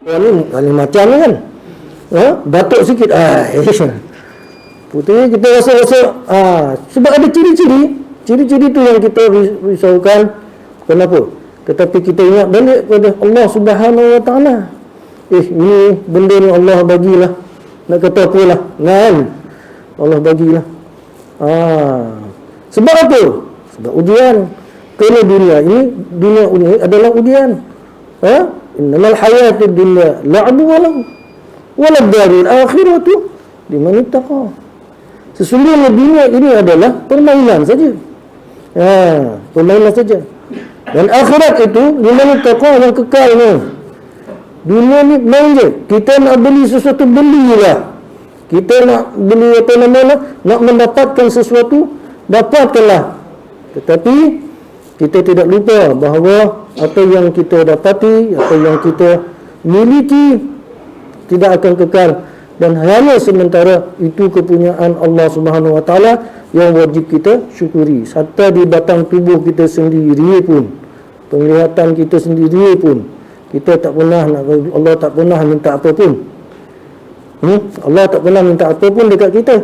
Ni macam ni kan. Batuk sikit. Putih kita rasa-rasa. Sebab ada ciri-ciri. Ciri-ciri tu yang kita risaukan. Kenapa? Tetapi kita ingat balik pada Allah Subhanahu Wa Taala. Ini benda ni Allah bagilah. Nak kata apalah. Kan? Allah bagilah. Sebab apa? Sebab ujian. Kerana dunia ini adalah ujian. Innamal hayatud dunya la'bu wa lahu. Walad darul akhiratu liman ittaqa. Sesungguhnya dunia ini adalah permainan saja. Permainan saja. Dan akhirat itu liman ittaqa, yang kekal ni. Dunia ni main je. Kita nak beli sesuatu, belilah. Kita nak beli nak mendapatkan sesuatu, dapatkanlah. Tetapi kita tidak lupa bahawa apa yang kita dapati, apa yang kita miliki tidak akan kekal, dan hanya sementara. Itu kepunyaan Allah Subhanahu Wa Taala yang wajib kita syukuri. Serta di batang tubuh kita sendiri pun, penglihatan kita sendiri pun, kita tak pernah Allah tak pernah minta apa pun. Allah tak pernah minta apa pun dekat kita.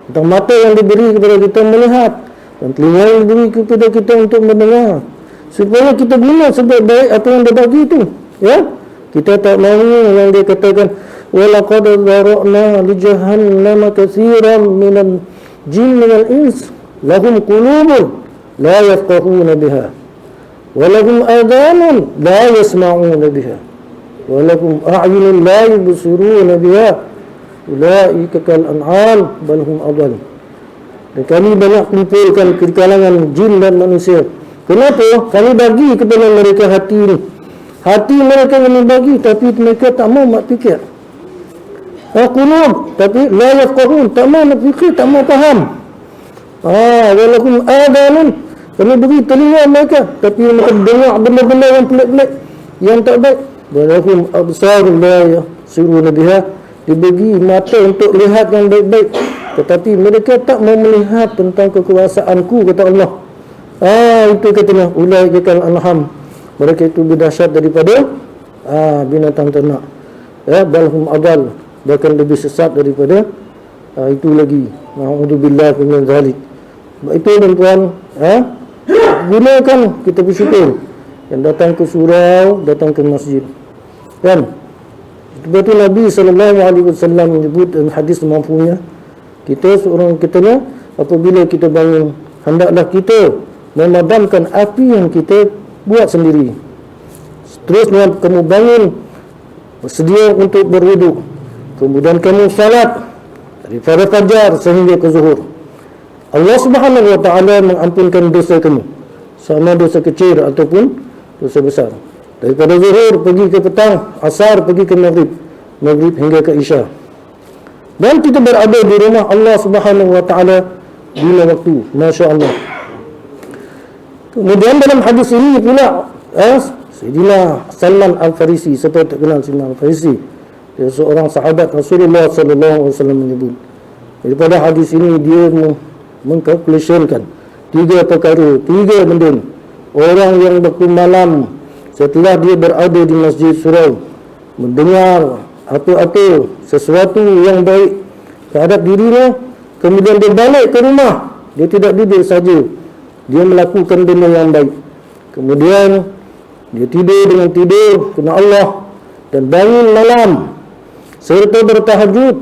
Tentang mata yang diberi kepada kita melihat, dan telinga yang diberi kepada kita untuk mendengar, supaya kita guna sebaik-baik apa yang dia bagi itu. Kita tak mahu yang dia katakan, walaqad zara'na li jahannama katsiran minal jinni wal ins lahum qulubun la yafqahuna biha wa lahum adhanun la yasma'una biha wa lahum a'yunun la yubsiruna biha ulaika kal an'am bal hum adall. Dan kami banyak kumpulkan ke kalangan jin dan manusia. Kenapa? Kami bagi kepada mereka hati ini. Hati mereka kami bagi, tapi mereka tak mau nak fikir. Qulub, tapi la yafqahun, tak mau nak fikir, tak mau faham. Walakum adhanun, kami beri telinga mereka, tapi mereka dengar benda-benda yang pelik-pelik, yang tak baik. Walakum absarun la yasiruna biha, dibagi mata untuk lihat yang baik-baik, tetapi mereka tak mau melihat tentang kekuasaanku, kata Allah. Itu katanya, ulaika kal an'am, mereka itu lebih dahsyat daripada binatang ternak. Balhum adall, bahkan lebih sesat daripada itu lagi. Na'udzubillah min zalik. Itu tuan-tuan, gunakan, kita bersyukur yang datang ke surau, datang ke masjid. Kan? Sebab itu Nabi SAW menyebut dalam hadis mampunya, kita seorang kitanya, apabila kita bangun, hendaklah kita memadamkan api yang kita buat sendiri. Terus kamu bangun, bersedia untuk berwuduk, kemudian kamu salat daripada fajar sehingga ke zuhur. Allah Subhanahu Wa Taala mengampunkan dosa kamu, sama dosa kecil ataupun dosa besar. Daripada zuhur pergi ke petang, asar pergi ke maghrib, maghrib hingga ke isya. Dan kita berada di rumah Allah Subhanahu Wa Taala bila waktu, masya-Allah. Kemudian dalam hadis ini pula, Sayyidina Salman Al-Farisi, siapa tak kenal Salman Al-Farisi? Dia seorang sahabat Rasulullah sallallahu alaihi wasallam menyebut. Daripada hadis ini dia mengkalkulasionkan 3 perkara, 3 benda. Orang yang waktu malam setelah dia berada di masjid surau, mendengar apa-apa sesuatu yang baik terhadap dirinya, kemudian dia balik ke rumah, dia tidak duduk saja, dia melakukan benda yang baik. Kemudian dia tidur dengan tidur kerana Allah, dan bangun malam serta bertahajud.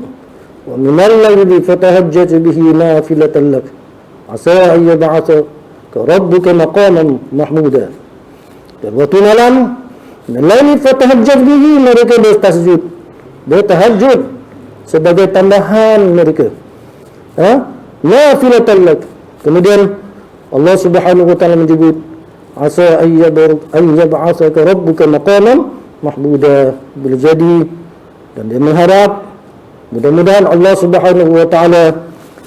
Wa minal laili fatahajjat bihi nafilatan lak asa an yab'athaka rabbuka maqaman mahmuda. Dan waktu malam, minal laili fatahajjat bihi, mereka bertahajud sebagai tambahan mereka, nafilatan lak. Kemudian Allah Subhanahu Wa Taala menyebut, asa an yab'athaka rabbuka maqaman mahmuda, boleh jadi, dan dia mengharap mudah-mudahan Allah Subhanahu Wa Taala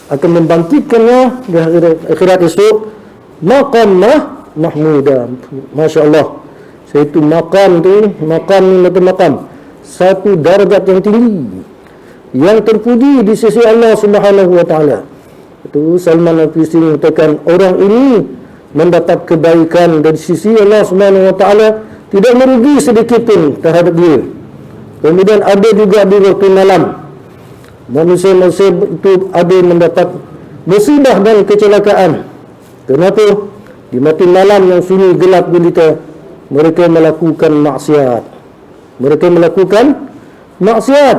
akan membangkitkannya di akhirat esok maqam mahmuda. Masya-Allah, iaitu maqam tu, maqam satu darjat yang tinggi, yang terpuji di sisi Allah Subhanahu Wa Taala. Itu Salman Al-Farisi mengatakan, orang ini mendapat kebaikan dari sisi Allah Subhanahu Wa Taala, tidak merugi sedikit pun terhadap dia. Kemudian ada juga di waktu malam. Manusia-manusia itu ada mendapat musibah dan kecelakaan. Kenapa? Di waktu malam yang sunyi gelap gulita, mereka melakukan maksiat. Mereka melakukan maksiat.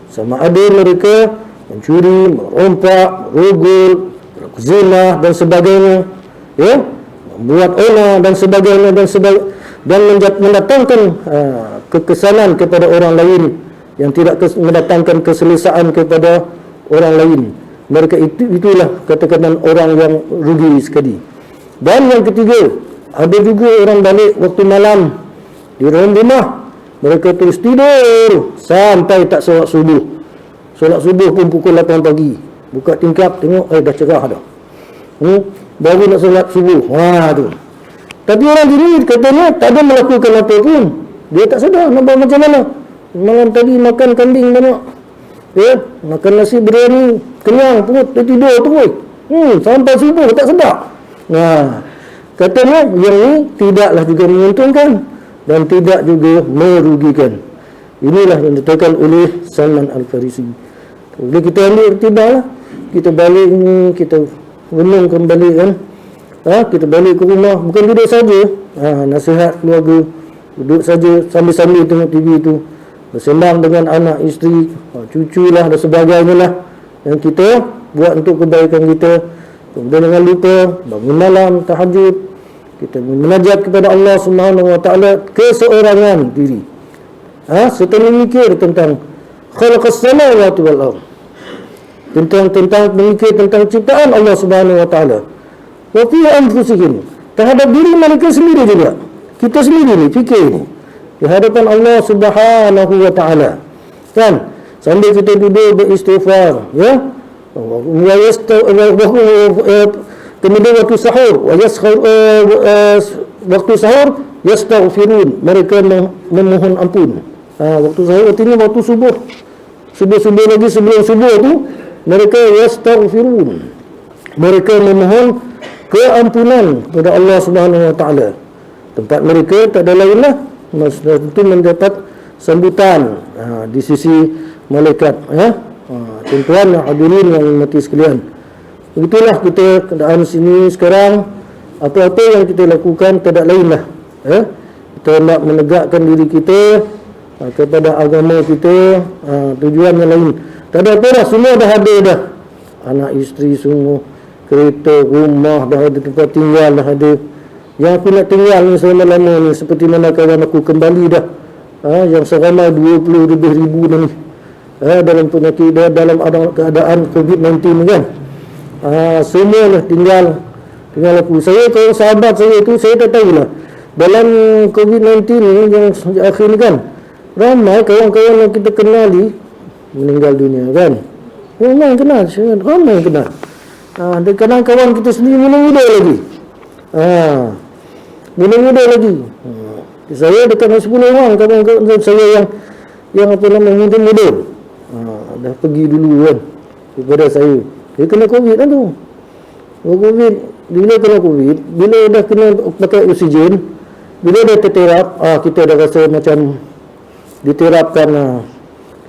Sama ada mereka mencuri, merompak, merogol, zina dan sebagainya, ya, membuat onar dan sebagainya dan mendatangkan kekesalan kepada orang lain yang tidak mendatangkan keselesaan kepada orang lain. Mereka itulah katakan orang yang rugi sekali. Dan yang ketiga, ada juga orang balik waktu malam di rumah, mereka terus tidur sampai tak solat subuh. Solat subuh pun pukul 8 pagi. Buka tingkap, tengok, dah cerah dah. Baru nak solat subuh. Tu. Tapi orang diri katanya tak ada melakukan apa pun. Dia tak sedar nak buat macam mana. Malam tadi makan kambing banyak. Ya, makan nasi biryani, kenyang perut, dia tidur terus. Sampai subuh tak sedar. Katanya yang ini tidaklah juga menguntungkan dan tidak juga merugikan. Inilah yang dikatakan oleh Salman Al-Farisi. Bila kita ambil iktibar lah, kita balik ni, kita renung kembali kan. Kita balik ke rumah, bukan duduk saja. Nasihat keluarga, duduk saja sambil-sambil tengok TV tu, bersembang dengan anak, isteri, cucu lah dan sebagainya lah yang kita buat untuk kebaikan kita. Kemudian jangan lupa bangun malam, tahajud, kita menajat kepada Allah Subhanahu Wa Taala keseorangan diri. Serta memikir tentang khalaqas samawati wal ardh, tentang memikir tentang ciptaan Allah Subhanahu Wa Taala. Wa fi anfusihim, terhadap diri mereka sendiri juga. Kita sendiri ni fikir ni di hadapan Allah Subhanahu Wa Taala. Kan? Sambil kita duduk beristighfar, ya. Kemudian waktu sahur, waktu sahur yastaghfirun, mereka memohon ampun. Waktu sahur artinya waktu subuh. Subuh lagi sebelum subuh tu mereka yastaghfirun. Mereka memohon keampunan kepada Allah Subhanahu Wa Taala. Tempat mereka tak ada lain lah, tentu mendapat sambutan di sisi malaikat, ya. Tuan-tuan yang hadirin yang mati sekalian, begitulah kita keadaan sini sekarang. Apa-apa yang kita lakukan tidak lain lah, ya. Kita nak menegakkan diri kita kepada agama kita, tujuan yang lain. Tak ada apa dah, semua dah ada dah. Anak isteri semua, kereta, rumah dah ada, tempat tinggal dah ada. Yang aku nak tinggal ni selama-lama ni, seperti mana kawan aku kembali dah, yang seramai 20 lebih ribu ni, dalam penyakit, dalam keadaan COVID-19 ni kan. Semua lah tinggal aku. Saya, kalau sahabat saya tu, saya tak tahulah dalam COVID-19 ni yang akhir ni kan, ramai kawan-kawan yang kita kenali meninggal dunia kan. Ramai yang kenal, ramai yang kenal. Dan kadang kawan kita sendiri muda-muda lagi. Muda-muda lagi. Saya dekat 10 orang kawan-kawan saya yang apa namanya muda-muda. Dah pergi dulu kan daripada saya. Dia kena COVID kan tu. COVID, bila kena COVID, bila dah kena pakai oksigen, bila dah terterap, kita dah rasa macam diterapkan,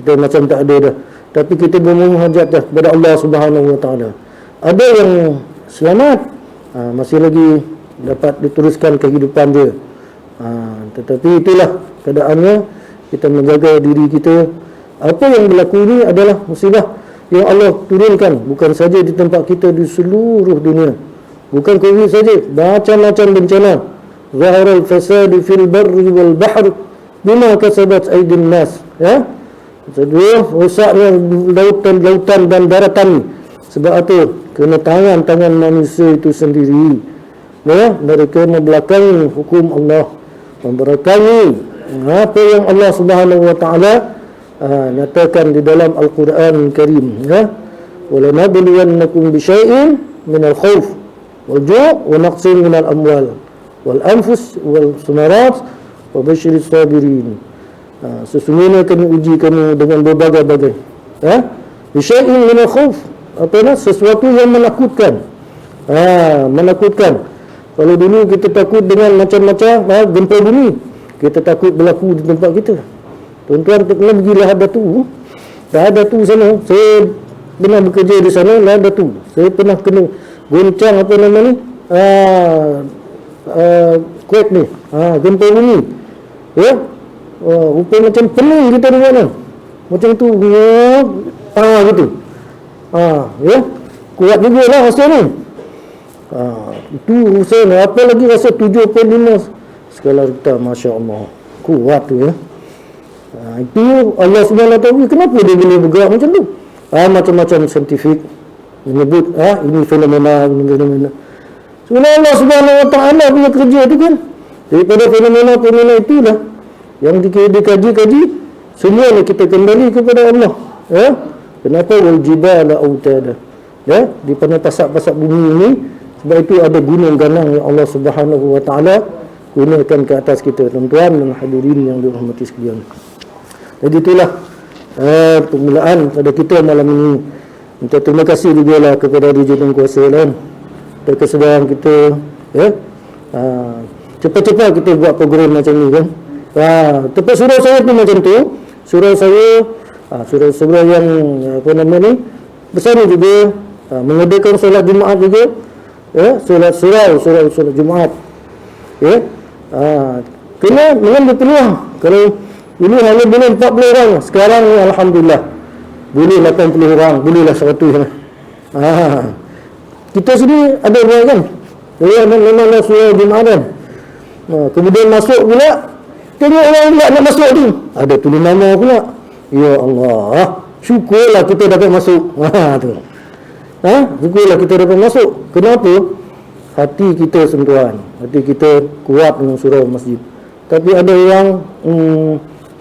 kita macam tak ada dah. Tapi kita bermohon hajat dah kepada Allah Subhanahu Wa Taala. Ada yang selamat, masih lagi dapat diteruskan kehidupan dia. Tetapi itulah keadaannya, kita menjaga diri kita. Apa yang berlaku ini adalah musibah yang Allah turunkan, bukan saja di tempat kita, di seluruh dunia. Bukan COVID saja, macam-macam bencana. Zaharal fasad fil barri wal bahr bima kasabat aydin nas, ya. Rusaknya lautan dan daratan sebab apa? Kerana tangan-tangan manusia itu sendiri, ya. Mereka membelakangi hukum Allah, membelakangi apa yang Allah Subhanahu Wa Taala nyatakan di dalam Al-Quran Karim, ya. Wala nabluwannakum bi syai'in min al-khawf wal ju' wa naqsin min al-amwal wal anfus wal thamarat wa basyiris sabirin. Sesungguhnya kami uji kamu dengan berbagai-bagai, ya. Bi syai'in min al-khawf, apa nak sesuatu yang menakutkan. Menakutkan. Kalau dulu kita takut dengan macam-macam gempa bumi, kita takut berlaku di tempat kita. Tuan-tuan kena pergi Lahadatu sana. Saya pernah bekerja di sana, Lahadatu. Saya pernah kena goncang apa nama ni? Kuat ni. Gempa bumi. Ya. Rupa macam pening kita di mana. Macam tu. Gitu. Ya. Kuat juga lah rasa ni. Itu usaha ni. Apa lagi rasa 7.5 skala Richter. Masya Allah. Kuat tu ya. Itu Allah SWT kenapa dia boleh bergerak macam tu? Macam-macam saintifik menyebut ini fenomena. Sebenarnya Allah SWT punya kerja tu kan, daripada fenomena itulah yang dikaji-kaji, semuanya kita kembali kepada Allah. Kenapa wal jibala autada? Di pada pasak-pasak bumi ini, sebab itu ada gunung ganang yang Allah Subhanahu wa taala gunakan ke atas kita, tuan-tuan dan hadirin yang dirahmati sekalian. Jadi itulah permulaan pada kita malam ini. Minta terima kasih juga lah kepada Dirjen Kuasa lain atas kesedaran kita, cepat-cepat kita buat program macam ni kan. Tempat surau saya tu macam tu. Surau saya surau yang apa nama ni, bersama juga mengadakan solat Jumaat juga, solat Jumaat. Kena mengambil peluang. Kalau dulu hanya boleh 40 orang, sekarang ni alhamdulillah boleh 80 orang, bolehlah 100. Kita sini ada orang kan, memanglah surau Jumaat kan. Kemudian masuk pula, tengok orang pula nak masuk tu, ada tulis nama pula. Ya Allah, syukurlah kita dapat masuk. Tu. Syukurlah kita dapat masuk. Kenapa? Hati kita sentuhan, hati kita kuat dengan surau masjid. Tapi ada yang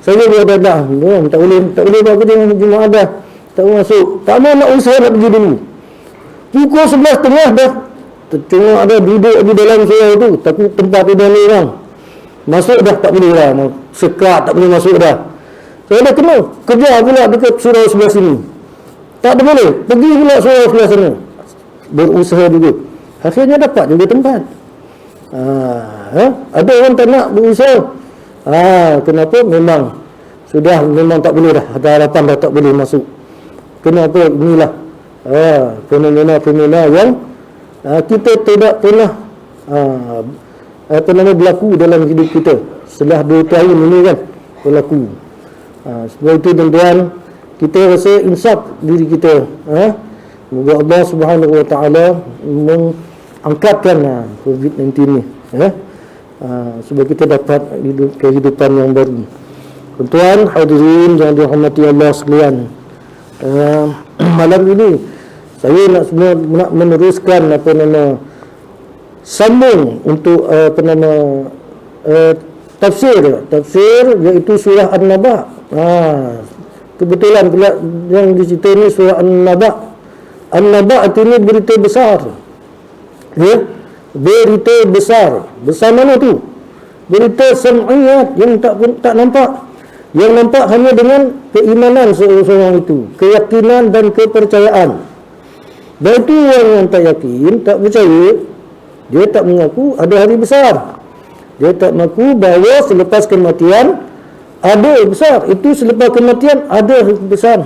saya buat dah, tak boleh buat kerja Jumaat dah, tak masuk, tak mau nak usaha nak pergi dulu. Pukul 11.30 dah cuma ada duduk di dalam surau tu, tapi tempat tu dah orang masuk dah tak boleh lah, sekat tak boleh masuk dah. Saya dah kena kerja pula dekat surau sebelah sini, tak ada boleh pergi pula surau sebelah sana, berusaha juga, akhirnya dapat juga tempat. Ada orang tak nak berusaha. Kenapa? Memang tak boleh dah, ada harapan dah tak boleh masuk. Kenapa? Inilah fenomena yang kita tidak pernah berlaku dalam hidup kita. Setelah 2 tahun ini kan berlaku. Sebab itu tuan-tuan, kita rasa insaf diri kita. Semoga Allah Subhanahu wa taala mengangkatkan COVID-19 ni, supaya kita dapat kehidupan yang baru. Tuan-tuan hadirin yang dirahmati Allah sekalian, malam ini saya nak meneruskan sambung untuk tafsir iaitu surah An-Naba. Kebetulan pula yang di situ ni surah An-Naba. An-Naba artinya berita besar. Berita besar. Besar mana tu? Berita sam'iyat yang tak nampak. Yang nampak hanya dengan keimanan seorang itu, keyakinan dan kepercayaan. Dan itu orang yang tak yakin, tak percaya, dia tak mengaku ada hari besar. Dia tak mengaku bahawa selepas kematian ada hari besar. Itu selepas kematian ada hari besar.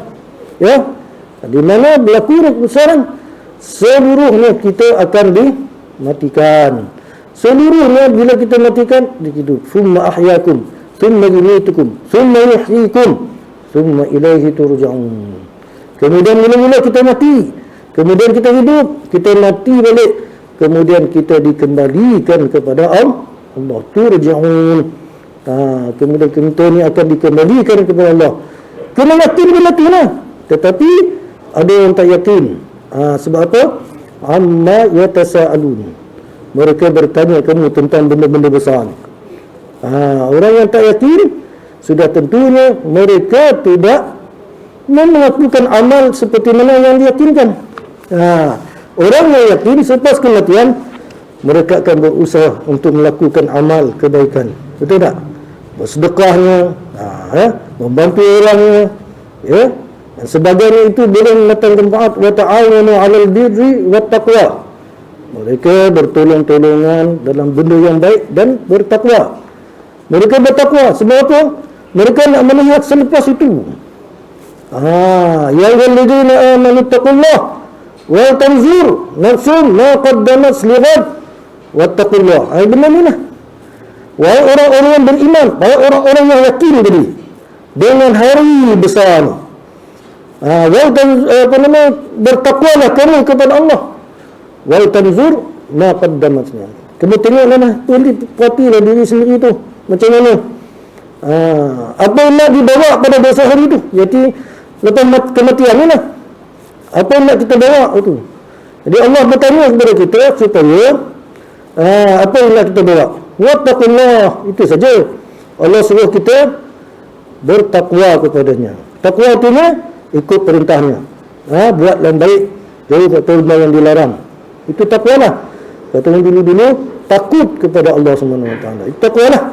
Di mana berlaku kebesaran, seluruhnya kita akan dimatikan. Seluruhnya bila kita matikan, hidup. Summa ahyakum, summa yumitukum, summa yuhyikum, summa ilaihi turja'un. Kemudian mula-mula kita mati, kemudian kita hidup, kita mati balik, kemudian kita dikembalikan kepada Allah. Turja'un. Kemudian kita ni akan dikembalikan kepada Allah. Kena yakin bila mati lah. Tetapi ada yang tak yakin. Sebab apa? Amma yatasa'alun. Mereka bertanya kamu tentang benda-benda besar. Orang yang tak yakin, sudah tentunya mereka tidak melakukan amal seperti mana yang diyakinkan. Orang yang yakin selepas kematian, mereka akan berusaha untuk melakukan amal kebaikan. Betul tak? Bersedekahnya, membantu orangnya, dan sebagainya, itu boleh mendatangkan manfaat. Wa ta'awanu 'alal birri wat taqwa. Mereka bertolong-tolongan dalam benda yang baik dan bertakwa. Mereka bertakwa sebab apa? Mereka nak melihat selepas itu. Ya ayyuhalladzina amanu taqullah wa tanzur nafsum ma qaddamat lighad wattaqullah. Benar ni lah. Wahai orang-orang yang beriman, wahai orang-orang yang yakin tadi dengan hari besar ni. Bertakwalah kamu kepada Allah. Wa tanzur ma qaddamat. Kamu tengoklah lah, perhatilah diri sendiri tu macam mana. Apa yang nak dibawa pada dosa hari itu, iaitu lepas kematian ni lah. Apa yang nak kita bawa itu. Jadi Allah bertanya kepada kita supaya apa yang nak kita bawa. Wattaqullah, itu saja. Allah suruh kita bertakwa kepadanya. Takwa itu ikut perintahnya. Buat yang baik, jauh daripada yang dilarang. Itu takwalah. Kata dulu takut kepada Allah Subhanahu Wa Taala. Itu takwalah.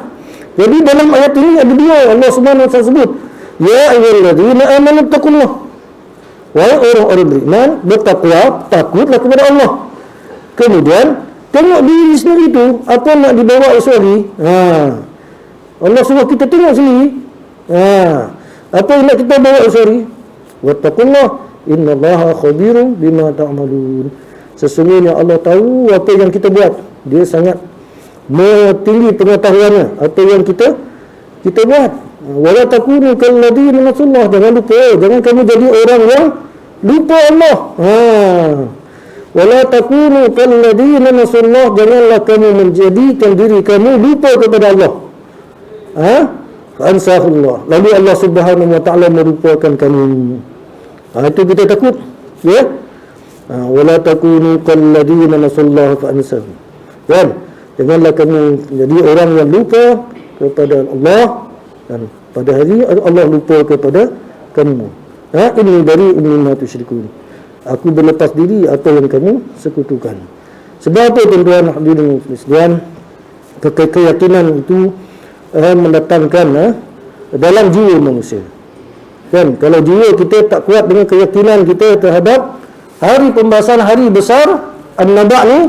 Jadi dalam ayat ini ada dua Allah Subhanahu Wa Taala sebut, ya ayyuhalladzina amanu taqullah. Wahai orang-orang beriman, bertakwa, takutlah kepada Allah. Kemudian tengok diri sendiri tu, apa nak dibawa esok hari. Allah suruh kita tengok sendiri. Apa yang nak kita bawa esok hari. Wattaqullah innallaha khabirun bima ta'malun. Sesungguhnya Allah tahu apa yang kita buat. Dia sangat tinggi pengetahuannya apa yang kita buat. Wala takunu kalladzina nasullah. Jangan lupa, jangan kamu jadi orang yang lupa Allah. Wala takunu kalladzina nasullah. Janganlah kamu menjadikan diri kamu lupa kepada Allah. Ansahullah. Lalu Allah Subhanahu Wa Taala merupakan kamu. Itu kita takut, ya. Wala takunu kalladzina nasullah fa ansahum. Janganlah kamu jadi orang yang lupa kepada Allah, dan pada hari Allah lupa kepada kamu. Ini dari mimma tusyrikun. Aku berlepas diri apa yang kamu sekutukan. Sebab apa tuan-tuan hadirin sekalian, keyakinan itu mendatangkan dalam jiwa manusia. Kan, kalau jiwa kita tak kuat dengan keyakinan kita terhadap hari pembahasan hari besar An-Naba' ni,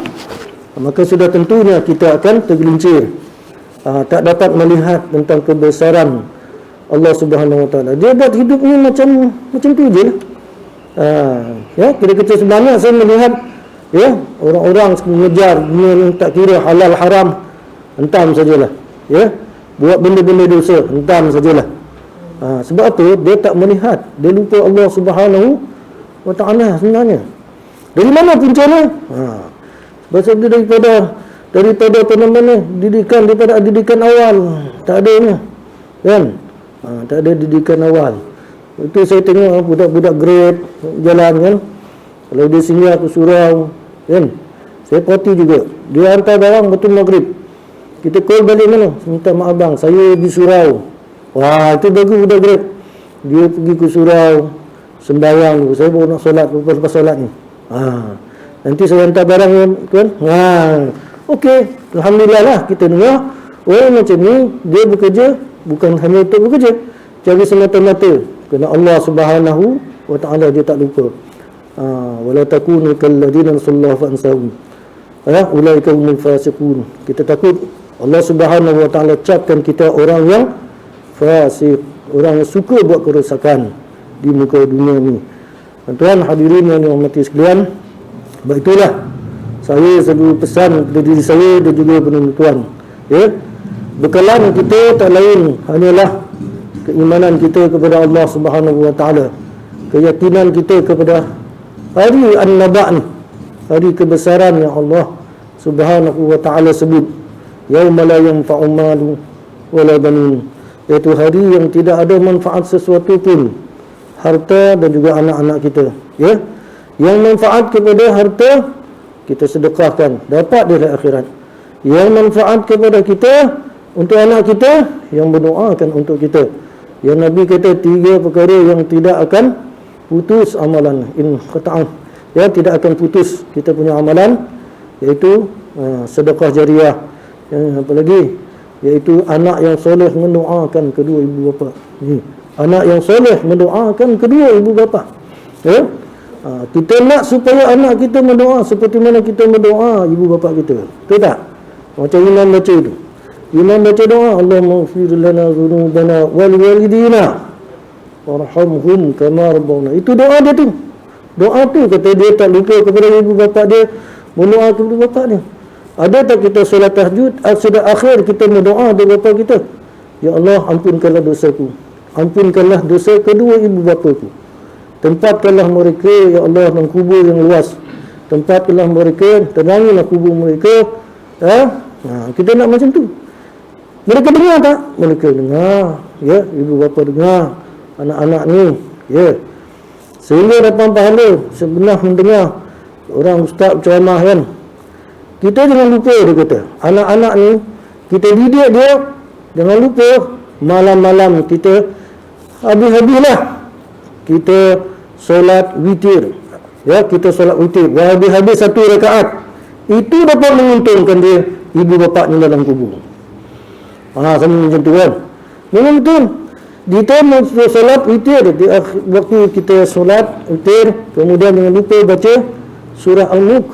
maka sudah tentunya kita akan tergelincir. Tak dapat melihat tentang kebesaran Allah Subhanahu Wa Taala. Dia buat hidup ni macam tu je lah. Ya, kira-kira sebenarnya saya melihat, ya, orang-orang mengejar dunia yang tak kira halal haram, hentam sajalah. Ya, buat benda-benda dosa, hentam sajalah. Sebab apa? Dia tak melihat, dia lupa Allah Subhanahu Wa Taala sebenarnya. Dari mana puncanya? Sebab dia daripada apa namanya, didikan awal tak adanya, kan? Tak ada didikan awal. Itu saya tengok budak-budak grade jalan, kan, kalau dia singgah ke surau, kan, saya perhati juga dia hantar barang betul maghrib, kita call balik mana, minta maaf bang, saya di surau. Itu bagus budak grade. Dia pergi ke surau sembahyang, saya baru nak solat, lepas solat ni, nanti saya hantar barang, kan. Okey, alhamdulillah lah, kita dengar macam ni dia bekerja bukan hanya untuk bekerja, cari semata-mata kerana Allah Subhanahu Wa Taala, dia tak lupa. Wala takunu kalladzina nasallahu fa ansahum. Ulaika humul fasiqun. Kita takut Allah Subhanahu Wa Taala capkan kita orang yang fasik, orang yang suka buat kerosakan di muka dunia ni. Tuan hadirin yang dirahmati sekalian, sebab itulah saya selalu pesan kepada diri saya dan juga penonton, ya, bekalan kita tak lain hanyalah keimanan kita kepada Allah Subhanahu Wa Taala, keyakinan kita kepada hari An-Naba' ni, hari kebesaran yang Allah Subhanahu Wa Taala sebut, yauma la yanfa'u malu wala banun, iaitu hari yang tidak ada manfaat sesuatu pun, harta dan juga anak-anak kita, ya. Yang manfaat kepada harta kita sedekahkan, dapat di akhirat. Yang manfaat kepada kita untuk anak kita, yang berdoakan untuk kita. Yang Nabi kata 3 perkara yang tidak akan putus amalan, in qata'an, ya, tidak akan putus kita punya amalan, iaitu sedekah jariah. Apa lagi? Iaitu anak yang soleh mendoakan kedua ibu bapa. Anak yang soleh mendoakan kedua ibu bapa. Ya? Kita nak supaya anak kita mendoa seperti mana kita mendoa ibu bapa kita. Betul tak? Macam Imam baca itu. Imam baca doa, Allahumma ighfir lana dhunubana wal walidina warhamhum kama rabbawna. Itu doa dia tu. Doa tu kata dia tak lupa kepada ibu bapa dia, berdoa kepada ibu bapa dia. Ada tak kita solat tahajud, sudah akhir kita berdoa kepada bapa kita, ya Allah ampunkanlah dosaku, ampunkanlah dosa kedua ibu bapaku, tempatkanlah mereka ya Allah dalam kubur yang luas, tempatkanlah mereka, terangilah kubur mereka. Kita nak macam tu. Mereka dengar tak? Mereka dengar, ya, ibu bapa dengar anak-anak ni, ya. Sehingga dapat pahala sebenar mendengar orang ustaz ceramah kan. Kita jangan lupa, dia kata, anak-anak ni kita didik dia, jangan lupa malam-malam kita habis-habislah kita solat witir, ya, kita solat witir habis-habis satu rakaat, itu dapat menguntungkan dia ibu bapa ni dalam kubur. Sama macam tu kan. Memang betul. Kita solat witir, waktu kita solat witir, kemudian jangan lupa baca surah Al-Mulk.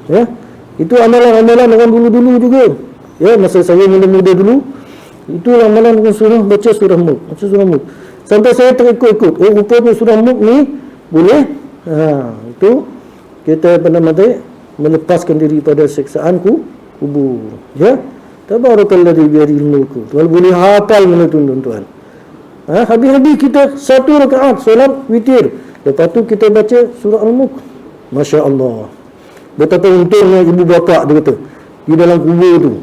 Ya. Itu amalan-amalan orang dulu-dulu juga. Ya, masa saya muda-muda dulu, itu amalan dengan surah, baca surah Mulk, baca surah Mulk. Sampai saya terikut-ikut. Rupanya surah Mulk ni boleh. Itu kita melepaskan diri pada siksaan kubur. Ya. Tabarakalladzi biyadihil mulku. Tuan boleh hafal mana tuan-tuan. Habis-habis kita satu rakaat solat witir, lepas tu kita baca surah Al-Mulk. Masya-Allah. Betapa untungnya ibu bapa, dia kata, di dalam kubur tu,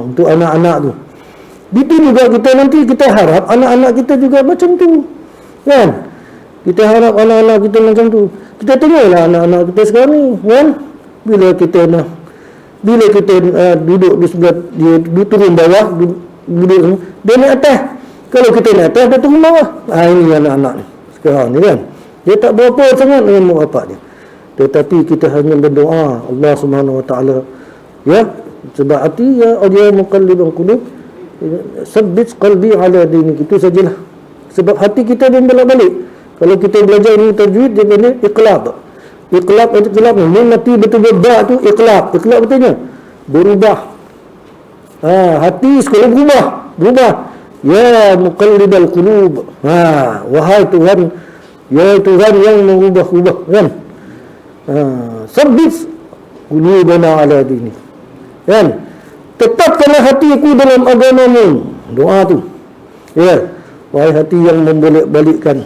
untuk anak-anak tu. Itu juga kita nanti kita harap anak-anak kita juga macam tu. Kan? Kita harap anak-anak kita macam tu. Kita tengoklah anak-anak kita sekarang ni, kan? Bila kita duduk di sebelah dia, turun bawah, duduk dia naik atas. Kalau kita naik atas, dia turun bawah. Ini anak-anak ni sekarang ni kan. Dia tak berapa sangat dengan mak bapak dia. Tetapi kita hanya berdoa Allah Subhanahu Wa Taala, ya, sebab hati, ya Allah muqallibal qulub, sabbit qalbi ala dinik. Itu sajalah. Sebab hati kita belum balik. Kalau kita belajar ini tajwid, dia kena iqlab. Iqlab ni mati betul-betul ba tu iqlab. Iqlab betulnya berubah. Hati sekali berubah. Ya muqallibal qulub. Wahai Tuhan, ya Tuhan yang mengubah-ubah, kan? Sabbit qulubana ala dinik. Kan? Tetapkanlah hatiku dalam agamamu. Doa tu. Ya. Wahai hati yang membolak-balikkan,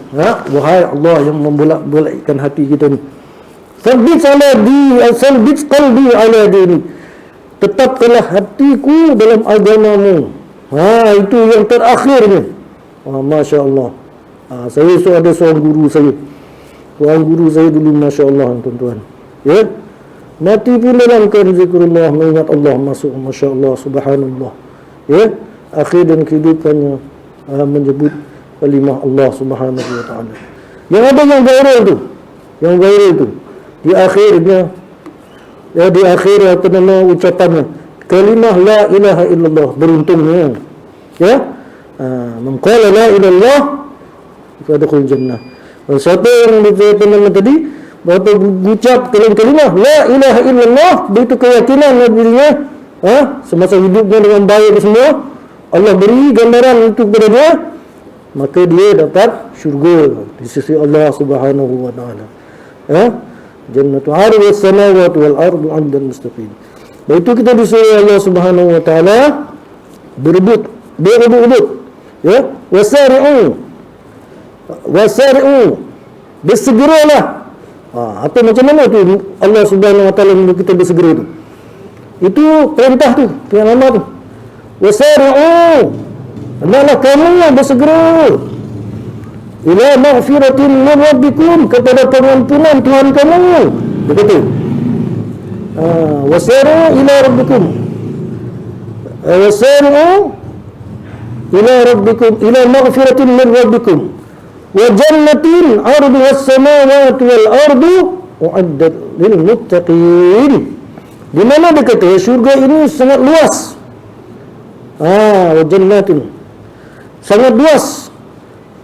wahai Allah yang membolak-balikkan hati kita ni. Sabbit qalbi ala dini. Tetapkanlah hatiku dalam agamamu. Itu yang terakhirnya. Masya Allah. Saya ada seorang guru saya. Seorang guru saya dulu, Masya Allah, tuan-tuan. Ya. Mati pun dalam zikrullah, mengingat Allah, masuk, Masya Allah, subhanallah. Ya. Akhir dan kehidupannya menyebut kalimah Allah Subhanahu Wa Taala. Yang ada yang viral tu. Di akhirnya, ya, di akhir ucapannya kalimah la ilaha illallah. Beruntungnya, ya, man qala la ilaha illallah fadkhul jannah. Siapa yang tadi berucap kalimah la ilaha illallah, begitu keyakinan dirinya, semasa hidupnya dengan baik semua, Allah beri gambaran itu kepada dia, maka dia dapat syurga di sisi Allah Subhanahu Wa Taala. Jannatu 'ardi as-samawati wal ardu 'indan mustaqim. Itu kita disuruh Allah Subhanahu Wa Taala berebut, ya, wasari'u, bersegeralah. Apa macam mana tu Allah Subhanahu Wa Taala menyuruh kita bersegera tu? Itu perintah tu, yang lama tu. Wasari'u, hendaklah kamu bersegera ila maghfiratin min rabbikum, kepada pengampunan Tuhan kamu. Begitu. Wasari'u ila rabbikum. Wasari'u ila rabbikum ila maghfiratin min rabbikum wa jannatin 'arduha as-samawati wal ardu u'iddat lil muttaqin. Di mana dia kata syurga ini sangat luas. Jannatin, sangat luas,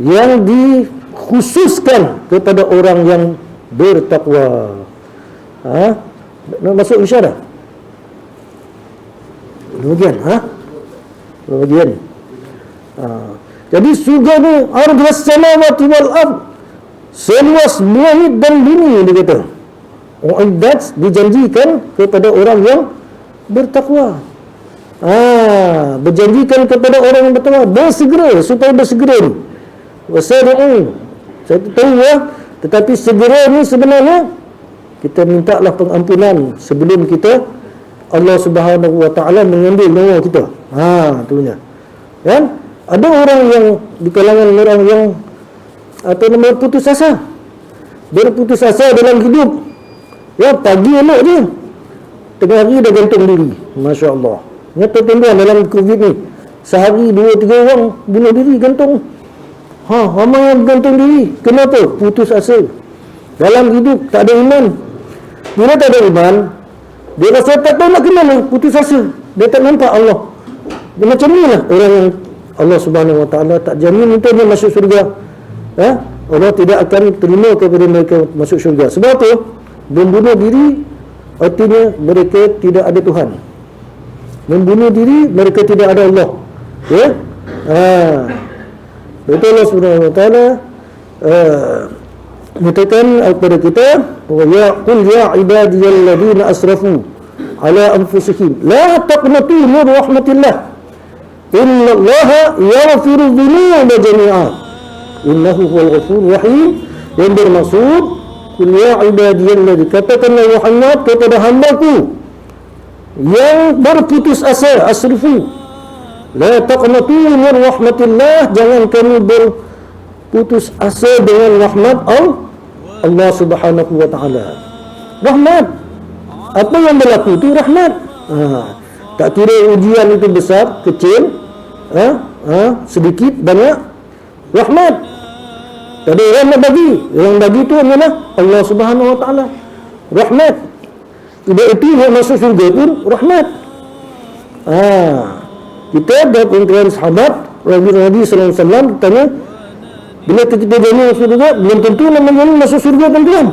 yang dikhususkan kepada orang yang bertakwa. Nak masuk isyarat? Demikian, Bahagian. Jadi surga ni ardhas samawati wal ard, seluas langit dan bumi, dia kata. Uiddat, dijanjikan kepada orang yang bertakwa. Berjanjikan kepada orang yang bertakwa, bersegera, supaya bersegera ni. Wasari'u, saya tahu ya, tetapi segera ni sebenarnya kita mintalah pengampunan sebelum kita Allah Subhanahu wa taala mengambil nyawa kita. Tu punya. Kan? Ada orang yang di kalangan orang yang putus asa. Berputus asa dalam hidup. Ya, pagi elok dia, tengah hari dah gantung diri. Masya-Allah. Nyata tuan dalam Covid ni, sehari 2-3 orang bunuh diri, gantung. Ramai yang gantung diri. Kenapa? Putus asa. Dalam hidup tak ada iman. Bila tak ada iman, dia rasa tak tahu nak kenal, putus asa. Dia tak nampak Allah. Dia macam ni lah orang yang Allah Subhanahu wa taala tak jamin untuk dia masuk syurga. Allah tidak akan terima kepada mereka masuk syurga. Sebab tu membunuh diri artinya mereka tidak ada Tuhan. Membunuh diri mereka tidak ada Allah. Ya? Itu Allah Subhanahu wa taala menyatakan kepada kita, wa ya qul ya ibadiyalladzina asrafu ala anfusihim la taqnatu min rahmatillah innallaha yaghfiru dhunuba jami'a innahu huwal ghafurur rahim. Yang bermaksud, qul ya ibadiyalladzina, katakanlah Muhammad kepada hamba-Ku yang berputus asa, asrifu, la taqnatu min rahmatillah, jangan kamu berputus asa dengan rahmat Allah Subhanahu wa taala. Rahmat, apa yang berlaku itu rahmat. Tak kira ujian itu besar, kecil, sedikit, banyak, rahmat. Tak ada orang nak bagi. Yang bagi itu adalah Allah Subhanahu wa taala. Rahmat. Tidak itu yang masuk surga pun rahmat. Kita ada pengakuan sahabat Nabi sallallahu alaihi wasallam tanya, bila kita jadi masuk surga, belum tentu namanya masuk surga tuan-tuan.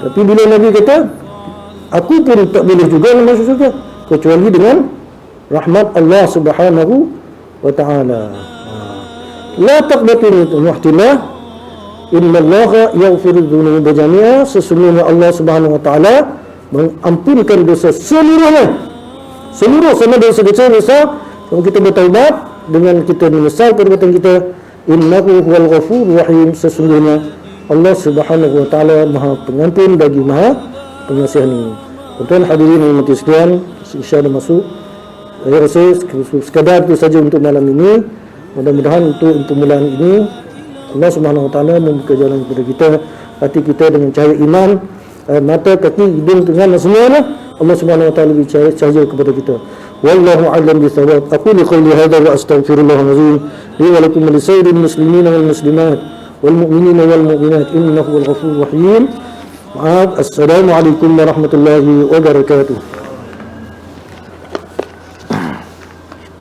Tapi bila Nabi kata, aku pun tak boleh juga masuk surga kecuali dengan rahmat Allah Subhanahu wa taala. La taqnatu min rahmatillah innallaha yaghfiru dzunuba jami'a, sesungguhnya Allah Subhanahu wa taala mengampunkan dosa seluruhnya. Seluruh, sama dosa kecil besar, kalau kita bertaubat dengan kita menyesal perbuatan kita, innahu huwal ghafurur rahim, sesungguhnya Allah Subhanahu wa taala Maha Pengampun bagi Maha Pengasih ini. Tuan-tuan hadirin yang mati sekalian, insya-Allah masuk. Saya rasa sekadar itu saja untuk malam ini. Mudah-mudahan untuk permulaan ini Allah Subhanahu wa taala membuka jalan kepada kita, hati kita dengan cahaya iman, mata, kaki, hidung, tangan dan semuanya Allah Subhanahu wa taala beri cahaya kepada kita. Wallahu a'lam bishawab. Aqulu qawli hadza wa astaghfirullahal azim li wa lakum wa lisairil muslimin wal muslimat wal mu'minina wal mu'minat innahu wal ghafurur rahim. Assalamu alaikum warahmatullahi wabarakatuh.